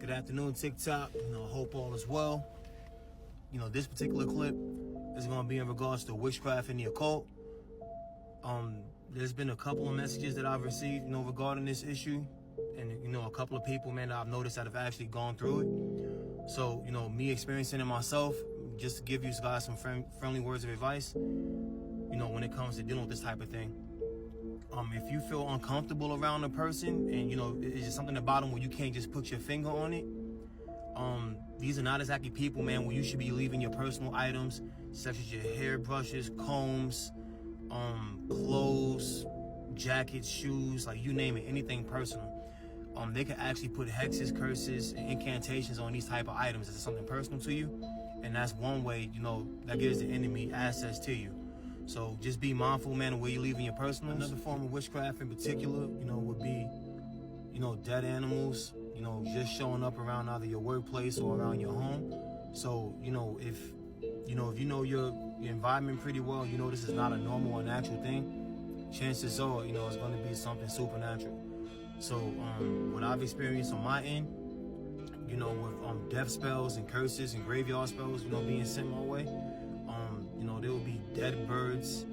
Good afternoon, TikTok. Hope all is well. This particular clip is going to be in regards to witchcraft and the occult. There's been a couple of messages that I've received, regarding this issue, and a couple of people, man, that I've noticed that have actually gone through it. So, me experiencing it myself, just to give you guys some friendly words of advice. When it comes to dealing with this type of thing. If you feel uncomfortable around a person and, it's just something about them where you can't just put your finger on it, these are not exactly people, man, where you should be leaving your personal items, such as your hairbrushes, combs, clothes, jackets, shoes, like you name it, anything personal. They can actually put hexes, curses, and incantations on these type of items if it's something personal to you. And that's one way, that gives the enemy access to you. So just be mindful, man, of where you're leaving your personal. Another form of witchcraft in particular, would be, dead animals, just showing up around either your workplace or around your home. So, if you know your environment pretty well, this is not a normal or natural thing, chances are, it's going to be something supernatural. So, what I've experienced on my end, with death spells and curses and graveyard spells, being sent my way, there will be dead birds,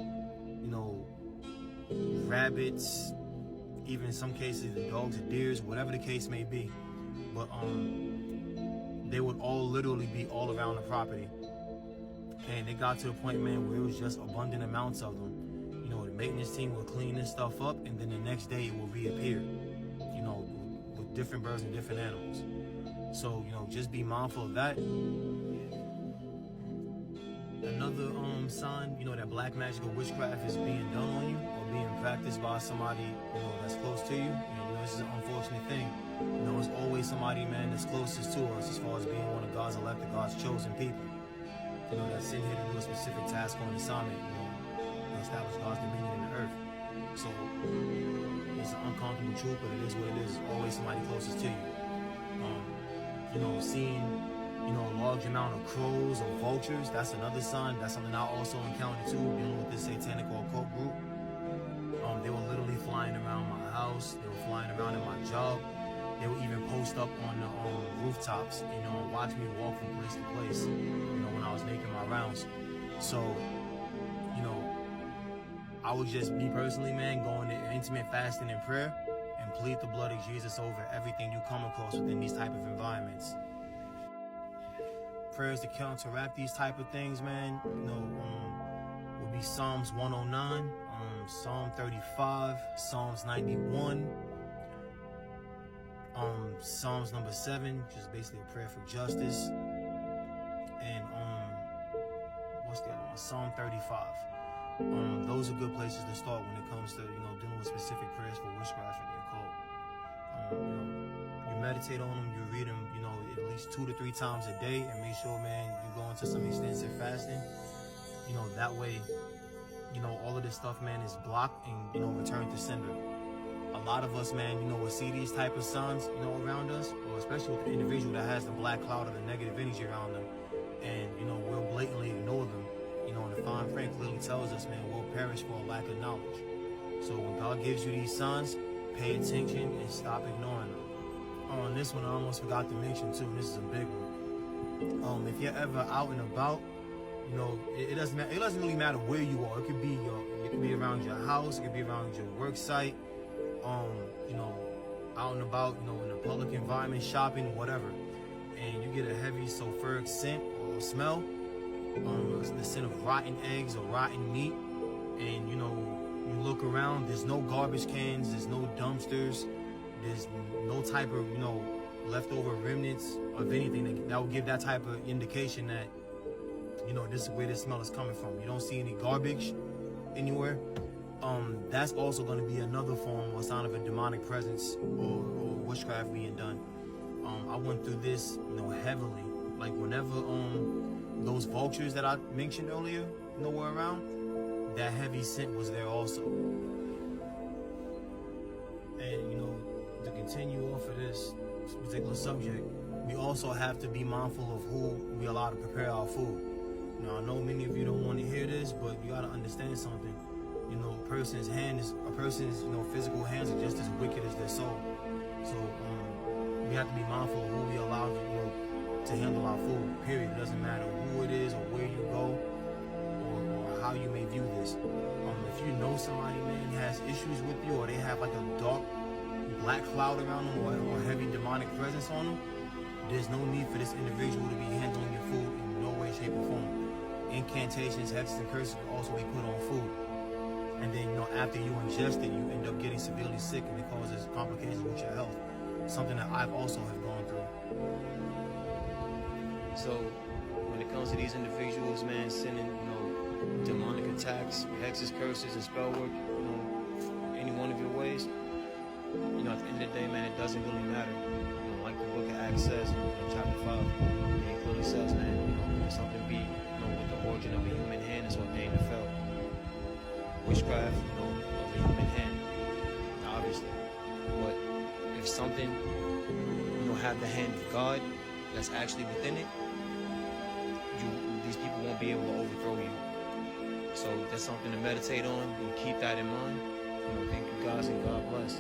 rabbits, even in some cases the dogs or deers, whatever the case may be. But they would all literally be all around the property. And it got to the point, man, where it was just abundant amounts of them. The maintenance team would clean this stuff up, and then the next day it will reappear, with different birds and different animals. So, just be mindful of that. Another sign, that black magic or witchcraft is being done on you or being practiced by somebody, that's close to you. And, this is an unfortunate thing. It's always somebody, man, that's closest to us as far as being one of God's elected, God's chosen people. That's sent here to do a specific task or an assignment, to establish God's dominion in the earth. So it's an uncomfortable truth, but it is what it is. It's always somebody closest to you. Seeing a large amount of crows or vultures, that's another sign. That's something I also encountered too, dealing with this satanic or occult group. They were literally flying around my house. They were flying around in my job. They would even post up on the rooftops, and watch me walk from place to place, when I was making my rounds. So, I would just, me personally, man, go into intimate fasting and prayer and plead the blood of Jesus over everything you come across within these type of environments. Prayers to counteract these type of things, man, would be Psalms 109, Psalm 35, Psalms 91, Psalms number 7, which is basically a prayer for justice, and what's the other one? Psalm 35. Those are good places to start when it comes to dealing with specific prayers for witchcraft and the occult. You meditate on them, you read them, at least 2 to 3 times a day, and make sure, man, you go into some extensive fasting. That way, all of this stuff, man, is blocked and return to sender. A lot of us, man, will see these type of signs, around us, or especially with the individual that has the black cloud of the negative energy around them, and, we'll blatantly ignore them. And the fine print clearly tells us, man, we'll perish for a lack of knowledge. So when God gives you these signs, pay attention and stop ignoring them. On this one, I almost forgot to mention too, and this is a big one. If you're ever out and about, it doesn't really matter where you are. It could be around your house, it could be around your work site, out and about, in a public environment, shopping, whatever, and you get a heavy sulfuric scent or smell, the scent of rotten eggs or rotten meat, and you look around, there's no garbage cans, there's no dumpsters, there's no type of leftover remnants of anything that would give that type of indication that this is where this smell is coming from. You don't see any garbage anywhere. That's also going to be another form or sign of a demonic presence or witchcraft being done. I went through this heavily, like whenever those vultures that I mentioned earlier were around, that heavy scent was there also. And to continue off of this particular subject, we also have to be mindful of who we allow to prepare our food. I know many of you don't want to hear this, but you got to understand something. A person's physical hands are just as wicked as their soul. So we have to be mindful of who we allow, to handle our food, period. It doesn't matter who it is or where you go or how you may view this. If you know somebody, man, has issues with you, or they have like a dark black cloud around them, or heavy demonic presence on them, there's no need for this individual to be handling your food in no way, shape, or form. Incantations, hexes, and curses will also be put on food. And then, after you ingest it, you end up getting severely sick, and it causes complications with your health. Something that I've also have gone through. So, when it comes to these individuals, man, sending, demonic attacks, hexes, curses, and spell work, any one of your ways, at the end of the day, man, it doesn't really matter. Like the book of Acts says, chapter 5, it clearly says, man, if something be, with the origin of a human hand is ordained to fail. Witchcraft, of a human hand, obviously. But if something, have the hand of God that's actually within it, these people won't be able to overthrow you. So that's something to meditate on and keep that in mind. Thank you guys, and God bless.